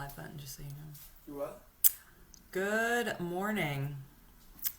live button, just so you know. You what? Good morning.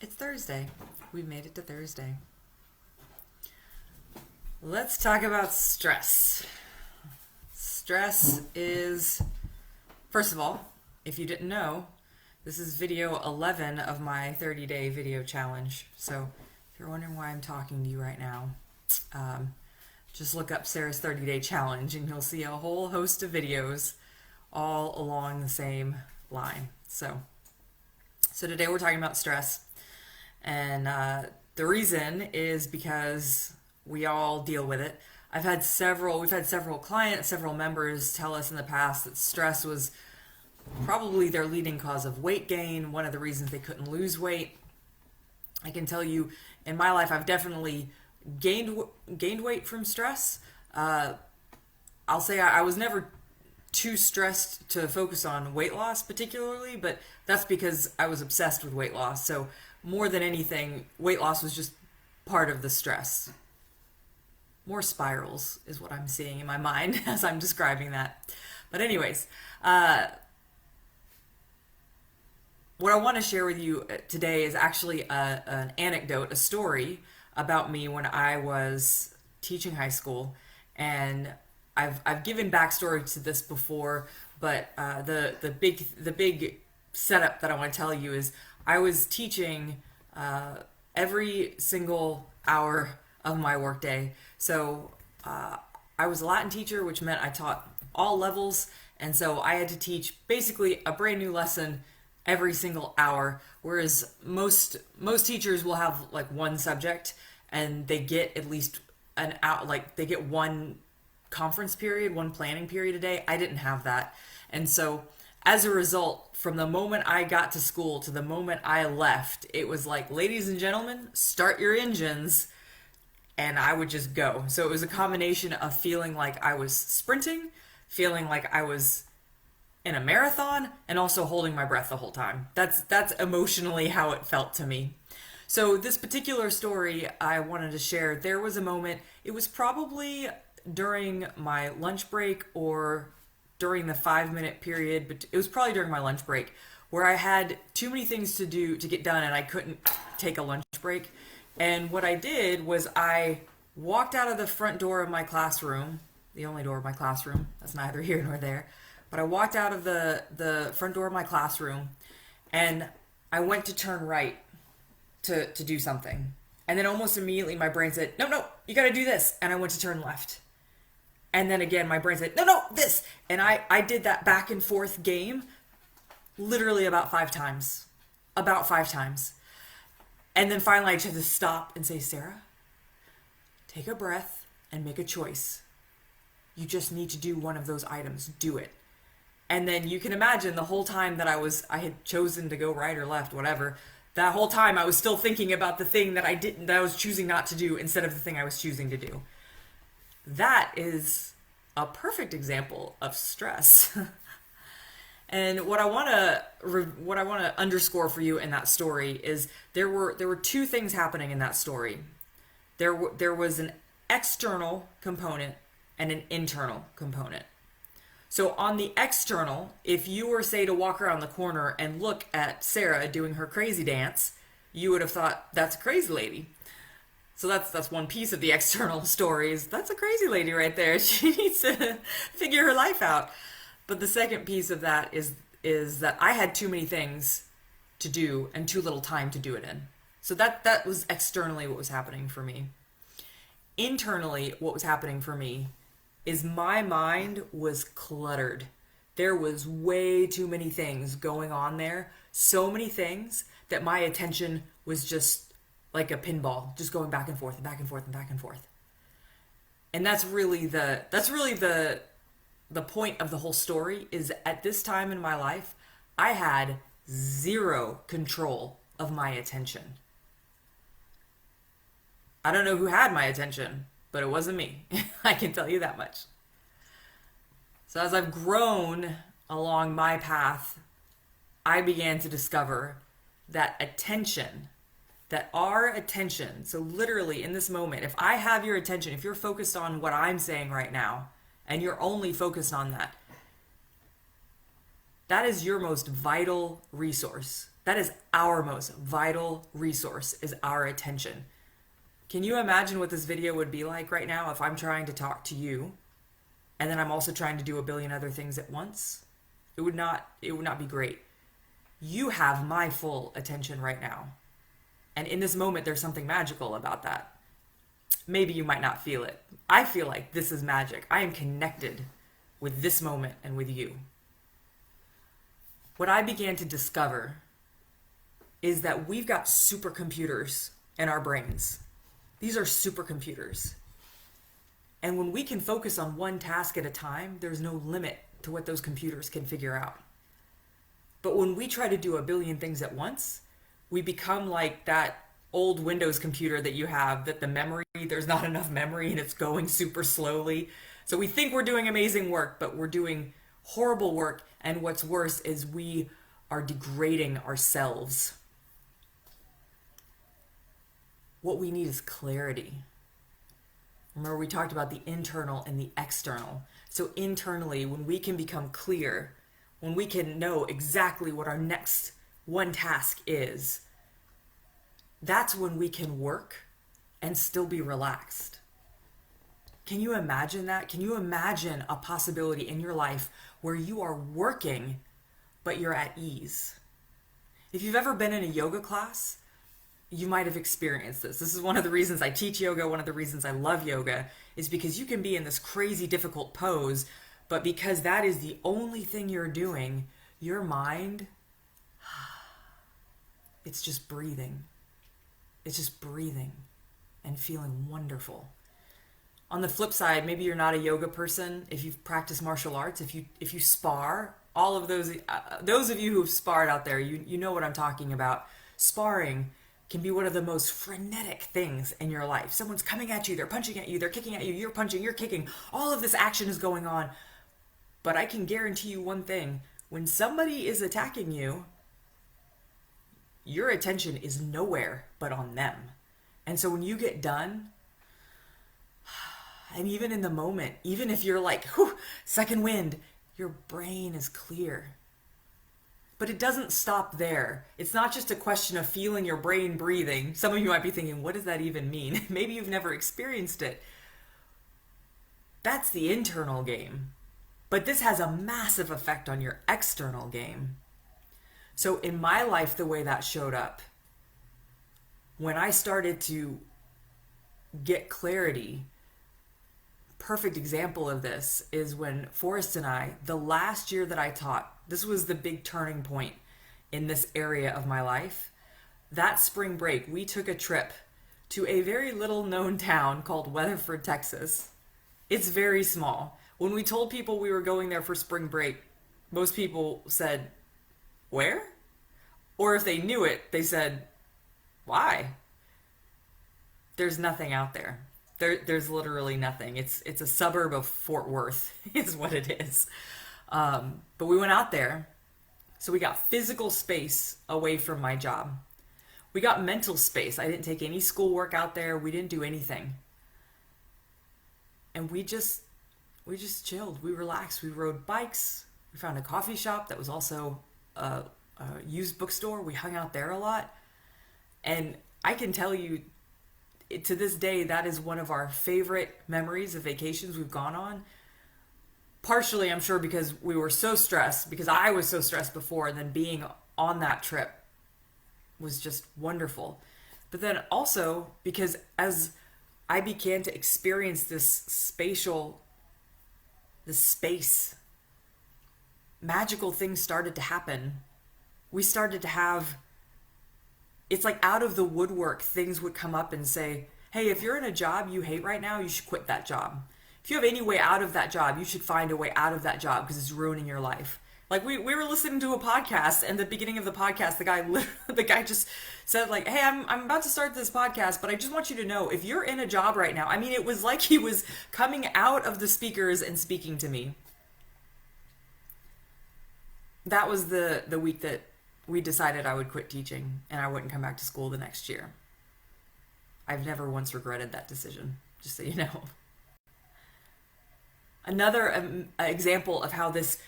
It's Thursday. We've made it to Thursday. Let's talk about stress. Stress is, first of all, if you didn't know, this is video 11 of my 30-day video challenge. So if you're wondering why I'm talking to you right now, just look up Sarah's 30-day challenge and you'll see a whole host of videos all along the same line. So today we're talking about stress, and the reason is because we all deal with it. We've had several clients, several members tell us in the past that stress was probably their leading cause of weight gain, one of the reasons they couldn't lose weight. I can tell you, in my life, I've definitely gained weight from stress. I'll say I was never too stressed to focus on weight loss particularly, but that's because I was obsessed with weight loss. So more than anything, weight loss was just part of the stress. More spirals is what I'm seeing in my mind as I'm describing that. But anyways, what I want to share with you today is actually an anecdote, a story about me when I was teaching high school. And I've given backstory to this before, but the big setup that I want to tell you is I was teaching every single hour of my workday. So I was a Latin teacher, which meant I taught all levels, and so I had to teach basically a brand new lesson every single hour, whereas most teachers will have like one subject and they get at least an hour, like they get one conference period, one planning period a day. I didn't have that. And so as a result, from the moment I got to school to the moment I left, it was like, ladies and gentlemen, start your engines. And I would just go. So it was a combination of feeling like I was sprinting, feeling like I was in a marathon, and also holding my breath the whole time. That's emotionally how it felt to me. So this particular story I wanted to share, there was a moment, it was probably during my lunch break or during the 5-minute period, but it was probably during my lunch break, where I had too many things to do to get done and I couldn't take a lunch break. And what I did was I walked out of the front door of my classroom, the only door of my classroom, that's neither here nor there, but I walked out of the front door of my classroom and I went to turn right to do something. And then almost immediately my brain said, no, you gotta do this. And I went to turn left. And then again, my brain said, no, this. And I did that back and forth game literally about 5 times. About 5 times. And then finally I just had to stop and say, Sarah, take a breath and make a choice. You just need to do one of those items. Do it. And then you can imagine the whole time that I had chosen to go right or left, whatever. That whole time I was still thinking about the thing that I was choosing not to do instead of the thing I was choosing to do. That is a perfect example of stress. And what I want to underscore for you in that story is there were 2 things happening in that story. There was an external component and an internal component. So on the external, if you were, say, to walk around the corner and look at Sarah doing her crazy dance, you would have thought, that's a crazy lady. So that's one piece of the external stories. That's a crazy lady right there. She needs to figure her life out. But the second piece of that is that I had too many things to do and too little time to do it in. So that was externally what was happening for me. Internally, what was happening for me is my mind was cluttered. There was way too many things going on there. So many things that my attention was just like a pinball, just going back and forth and back and forth and back and forth. And that's really the point of the whole story is at this time in my life, I had 0 control of my attention. I don't know who had my attention, but it wasn't me. I can tell you that much. So as I've grown along my path, I began to discover that our attention, so literally in this moment, if I have your attention, if you're focused on what I'm saying right now, and you're only focused on that, That is your most vital resource. That is our most vital resource, is our attention. Can you imagine what this video would be like right now if I'm trying to talk to you and then I'm also trying to do a billion other things at once? It would not be great. You have my full attention right now. And in this moment, there's something magical about that. Maybe you might not feel it. I feel like this is magic. I am connected with this moment and with you. What I began to discover is that we've got supercomputers in our brains. These are supercomputers. And when we can focus on one task at a time, there's no limit to what those computers can figure out. But when we try to do a billion things at once, we become like that old Windows computer that you have, that there's not enough memory and it's going super slowly. So we think we're doing amazing work, but we're doing horrible work. And what's worse is we are degrading ourselves. What we need is clarity. Remember, we talked about the internal and the external. So internally, when we can become clear, when we can know exactly what our next one task is, that's when we can work and still be relaxed. Can you imagine that? Can you imagine a possibility in your life where you are working, but you're at ease? If you've ever been in a yoga class, you might have experienced this. This is one of the reasons I teach yoga. One of the reasons I love yoga is because you can be in this crazy difficult pose, but because that is the only thing you're doing, your mind, it's just breathing. It's just breathing and feeling wonderful. On the flip side, maybe you're not a yoga person. If you've practiced martial arts, if you spar, all of those of you who've sparred out there, you know what I'm talking about. Sparring can be one of the most frenetic things in your life. Someone's coming at you, they're punching at you, they're kicking at you, you're punching, you're kicking. All of this action is going on. But I can guarantee you one thing. When somebody is attacking you, your attention is nowhere but on them. And so when you get done, and even in the moment, even if you're like, whew, second wind, your brain is clear. But it doesn't stop there. It's not just a question of feeling your brain breathing. Some of you might be thinking, what does that even mean? Maybe you've never experienced it. That's the internal game. But this has a massive effect on your external game. So in my life, the way that showed up, when I started to get clarity, perfect example of this is when Forrest and I, the last year that I taught, this was the big turning point in this area of my life. That spring break, we took a trip to a very little known town called Weatherford, Texas. It's very small. When we told people we were going there for spring break, most people said, where? Or if they knew it, they said, why? There's nothing out there. There's literally nothing. It's a suburb of Fort Worth is what it is. But we went out there, so we got physical space away from my job. We got mental space. I didn't take any schoolwork out there. We didn't do anything. And we just chilled. We relaxed. We rode bikes. We found a coffee shop that was also a used bookstore. We hung out there a lot. And I can tell you, to this day, that is one of our favorite memories of vacations we've gone on. Partially, I'm sure, because we were so stressed, because I was so stressed before, and then being on that trip was just wonderful. But then also because as I began to experience this space, magical things started to happen. We started to have, it's like out of the woodwork, things would come up and say, hey, if you're in a job you hate right now, you should quit that job. If you have any way out of that job, you should find a way out of that job because it's ruining your life. Like we were listening to a podcast, and the beginning of the podcast, the guy just said like, hey, I'm about to start this podcast, but I just want you to know, if you're in a job right now, I mean, it was like he was coming out of the speakers and speaking to me. That was the week that we decided I would quit teaching and I wouldn't come back to school the next year. I've never once regretted that decision, just so you know. Another example of how this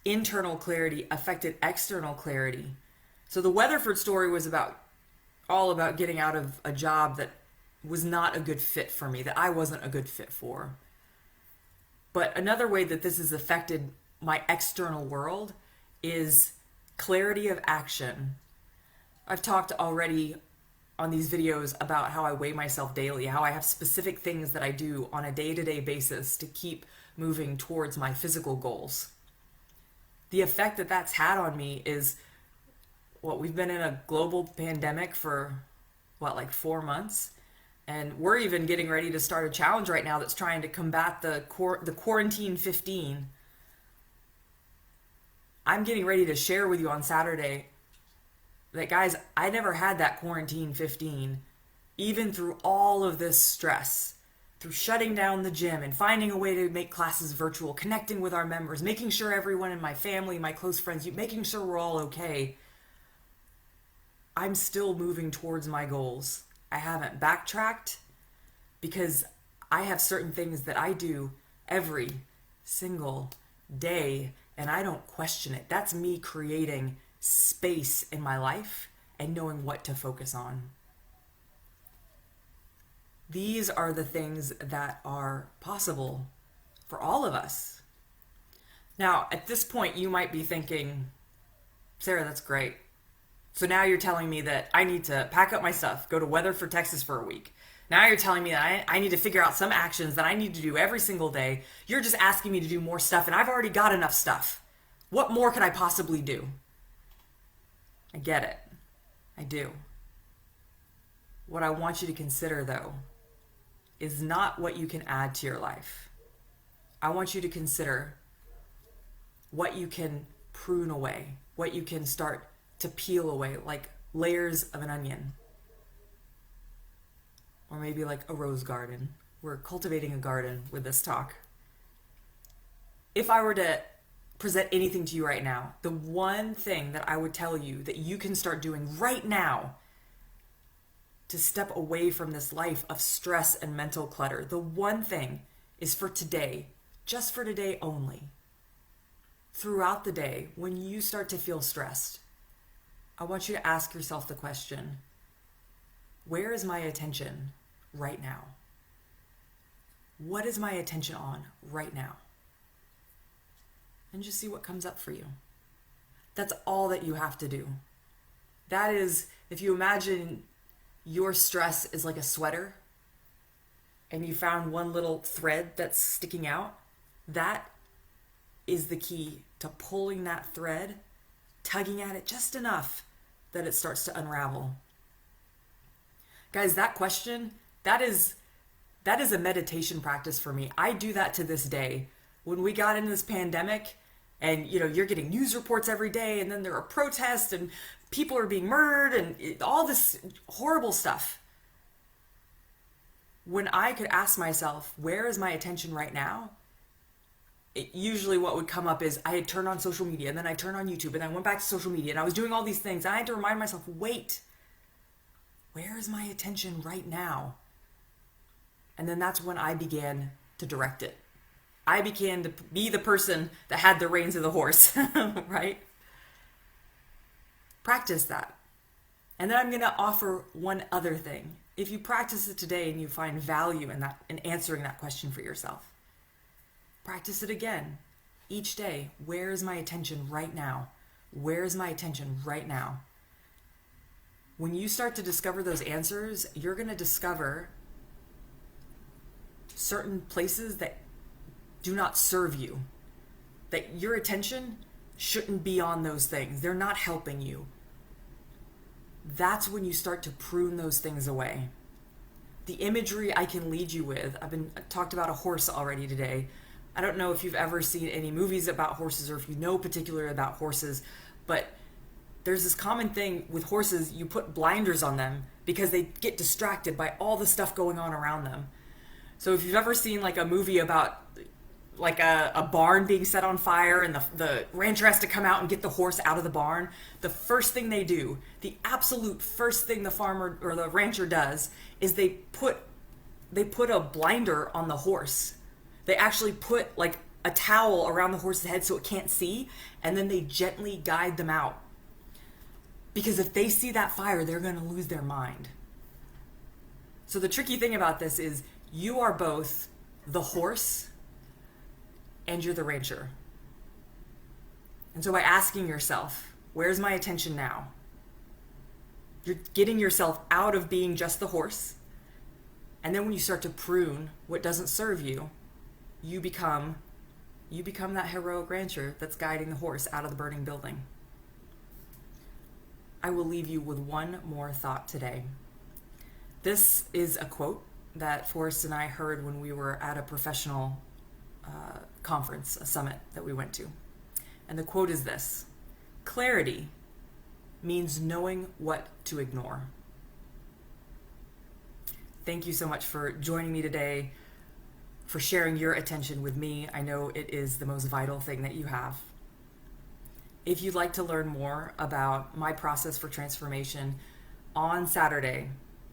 internal clarity affected external clarity. So the Weatherford story was about all about getting out of a job that was not a good fit for me, that I wasn't a good fit for. But another way that this has affected my external world is clarity of action. I've talked already on these videos about how I weigh myself daily, how I have specific things that I do on a day-to-day basis to keep moving towards my physical goals. The effect that that's had on me is, we've been in a global pandemic for, like 4 months? And we're even getting ready to start a challenge right now that's trying to combat the quarantine 15. I'm getting ready to share with you on Saturday that, guys, I never had that quarantine 15, even through all of this stress, through shutting down the gym and finding a way to make classes virtual, connecting with our members, making sure everyone in my family, my close friends, making sure we're all okay. I'm still moving towards my goals. I haven't backtracked because I have certain things that I do every single day and I don't question it. That's me creating space in my life and knowing what to focus on. These are the things that are possible for all of us. Now, at this point, you might be thinking, Sarah, that's great. So now you're telling me that I need to pack up my stuff, go to Weatherford, Texas for a week. Now you're telling me that I need to figure out some actions that I need to do every single day. You're just asking me to do more stuff, and I've already got enough stuff. What more could I possibly do? I get it. I do. What I want you to consider, though, is not what you can add to your life. I want you to consider what you can prune away, what you can start to peel away, like layers of an onion. Or maybe like a rose garden. We're cultivating a garden with this talk. If I were to present anything to you right now, the one thing that I would tell you that you can start doing right now to step away from this life of stress and mental clutter, the one thing is for today, just for today only. Throughout the day, when you start to feel stressed, I want you to ask yourself the question, where is my attention right now? What is my attention on right now? And just see what comes up for you. That's all that you have to do. That is, if you imagine your stress is like a sweater and you found one little thread that's sticking out, that is the key to pulling that thread, tugging at it just enough that it starts to unravel. Guys, that question, that is a meditation practice for me. I do that to this day. When we got into this pandemic and you're getting news reports every day and then there are protests and people are being murdered and all this horrible stuff. When I could ask myself, where is my attention right now? Usually what would come up is I had turned on social media and then I turned on YouTube and I went back to social media and I was doing all these things. And I had to remind myself, wait, where is my attention right now? And then that's when I began to direct it. I began to be the person that had the reins of the horse, right? Practice that. And then I'm going to offer one other thing. If you practice it today and you find value in that, in answering that question for yourself, practice it again each day. Where is my attention right now? Where is my attention right now? When you start to discover those answers, you're going to discover certain places that do not serve you, that your attention shouldn't be on those things. They're not helping you. That's when you start to prune those things away. The imagery I can lead you with, I talked about a horse already today. I don't know if you've ever seen any movies about horses or if you know particularly about horses, but there's this common thing with horses, you put blinders on them because they get distracted by all the stuff going on around them. So if you've ever seen like a movie about like a barn being set on fire and the rancher has to come out and get the horse out of the barn, the first thing they do, the absolute first thing the farmer or the rancher does is they put a blinder on the horse. They actually put like a towel around the horse's head so it can't see, and then they gently guide them out. Because if they see that fire, they're going to lose their mind. So the tricky thing about this is you are both the horse and you're the rancher. And so by asking yourself, where's my attention now? You're getting yourself out of being just the horse. And then when you start to prune what doesn't serve you, you become that heroic rancher that's guiding the horse out of the burning building. I will leave you with one more thought today. This is a quote that Forrest and I heard when we were at a professional conference, a summit that we went to. And the quote is this: clarity means knowing what to ignore. Thank you so much for joining me today, for sharing your attention with me. I know it is the most vital thing that you have. If you'd like to learn more about my process for transformation, on Saturday,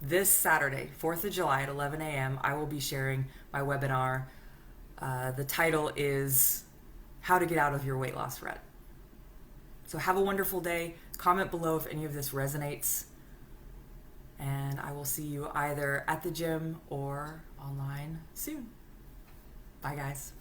this Saturday, 4th of July at 11 a.m., I will be sharing my webinar. The title is How to Get Out of Your Weight Loss Rut. So have a wonderful day. Comment below if any of this resonates. And I will see you either at the gym or online soon. Bye, guys.